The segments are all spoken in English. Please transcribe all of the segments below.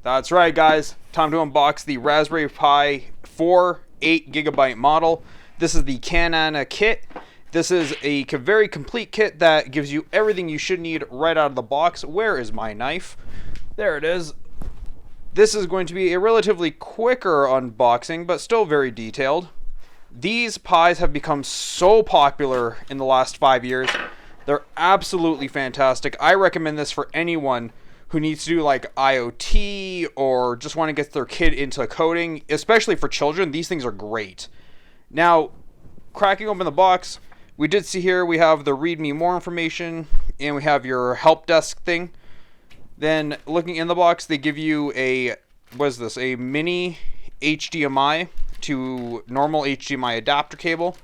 That's right, guys. Time to unbox the Raspberry Pi 4 8GB model. This is the Canakit. This is a very complete kit that gives you everything you should need right out of the box. Where is my knife? There it is. This is going to be a relatively quicker unboxing, but still very detailed. These Pis have become so popular in the last 5 years. They're absolutely fantastic. I recommend this for anyone who needs to do like IoT or just want to get their kid into coding, especially for children. These things are great. Now, cracking open the box, we did see here we have the read me more information and we have your help desk thing. Then looking in the box, they give you a, what is this, a mini HDMI to normal HDMI adapter cable.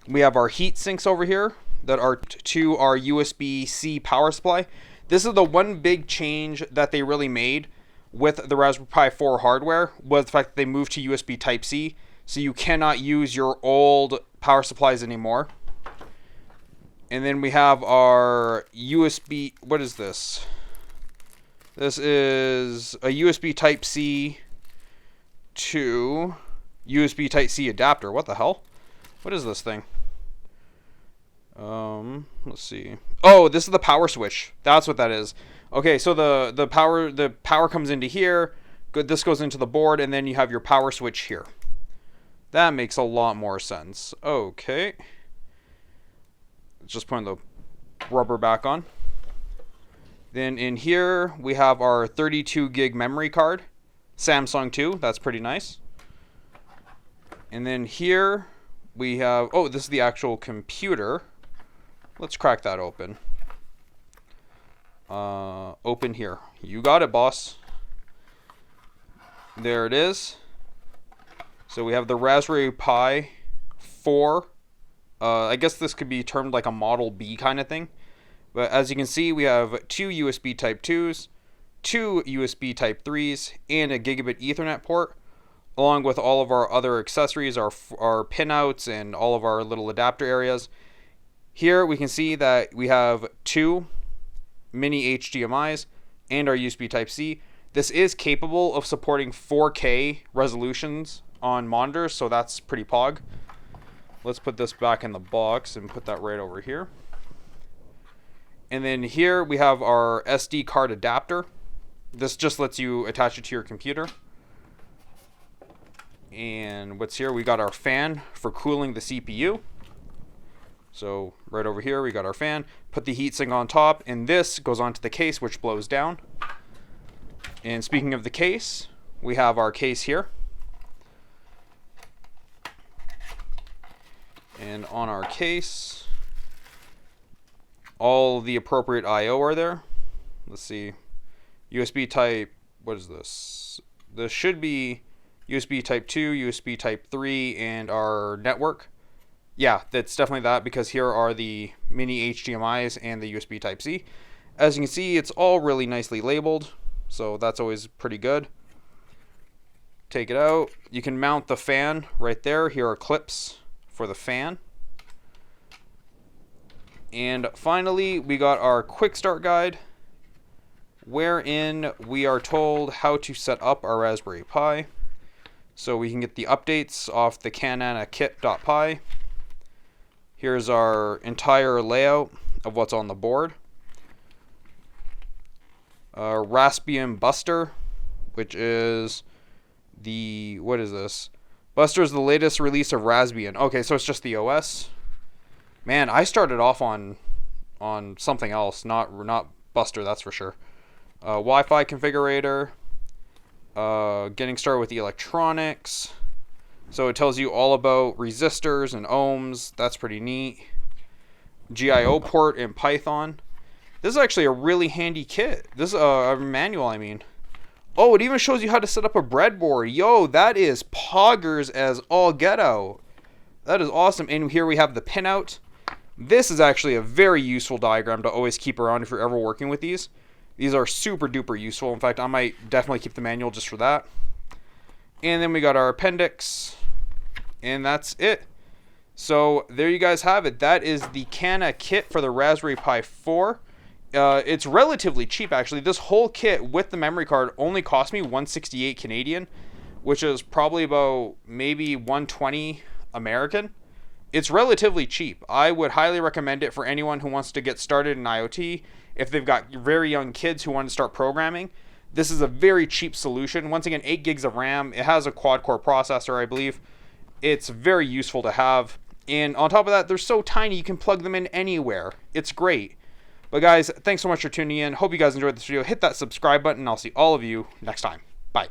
We have our heat sinks over here that are to our USB-C power supply. This is the one big change that they really made with the Raspberry Pi 4 hardware, was the fact that they moved to USB Type-C, so you cannot use your old power supplies anymore. And then we have our USB, what is this? This is a USB Type-C to USB Type-C adapter. What the hell? What is this thing? Let's see. Oh, this is the power switch. That's what that is. Okay, so the power comes into here. Good, this goes into the board, and then you have your power switch here. That makes a lot more sense. Okay. Just putting the rubber back on. Then in here we have our 32 gig memory card. Samsung 2. That's pretty nice. And then here we have, oh, this is the actual computer. Let's crack that open. Open here. You got it, boss. There it is. So we have the Raspberry Pi 4. I guess this could be termed like a Model B kind of thing. But as you can see, we have two USB Type 2s, two USB Type 3s, and a gigabit Ethernet port, along with all of our other accessories, our pinouts, and all of our little adapter areas. Here we can see that we have two mini HDMIs and our USB Type-C. This is capable of supporting 4K resolutions on monitors, so that's pretty pog. Let's put this back in the box and put that right over here. And then here we have our SD card adapter. This just lets you attach it to your computer. And what's here? We got our fan for cooling the CPU. So right over here we got our fan. Put the heatsink on top, and this goes onto the case, which blows down. And speaking of the case, we have our case here. And on our case, all the appropriate I/O are there. Let's see. USB type, what is this? This should be USB Type 2, USB Type 3, and our network. Yeah, that's definitely that, because here are the mini HDMIs and the USB Type-C. As you can see, it's all really nicely labeled, so that's always pretty good. Take it out. You can mount the fan right there. Here are clips for the fan. And finally, we got our quick start guide, wherein we are told how to set up our Raspberry Pi. So we can get the updates off the canakit.py. Here's our entire layout of what's on the board. Raspbian Buster, which is the, what is this? Buster is the latest release of Raspbian. Okay, so it's just the OS. Man, I started off on something else, not Buster, that's for sure. Wi-Fi configurator. Getting started with the electronics. So it tells you all about resistors and ohms. That's pretty neat. GIO port in Python. This is actually a really handy kit. This is a manual, I mean. Oh, it even shows you how to set up a breadboard. Yo, that is poggers as all get out. That is awesome. And here we have the pinout. This is actually a very useful diagram to always keep around if you're ever working with these. These are super duper useful. In fact, I might definitely keep the manual just for that. And then we got our appendix. And that's it. So there you guys have it. That is the Canakit for the Raspberry Pi 4. It's relatively cheap, actually. This whole kit with the memory card only cost me 168 Canadian, which is probably about maybe 120 American. It's relatively cheap. I would highly recommend it for anyone who wants to get started in IoT. If they've got very young kids who want to start programming, this is a very cheap solution. Once again, 8 gigs of RAM. It has a quad-core processor, I believe. It's very useful to have. And on top of that, they're so tiny you can plug them in anywhere. It's great. But guys, thanks so much for tuning in. Hope you guys enjoyed this video. Hit that subscribe button. I'll see all of you next time. Bye.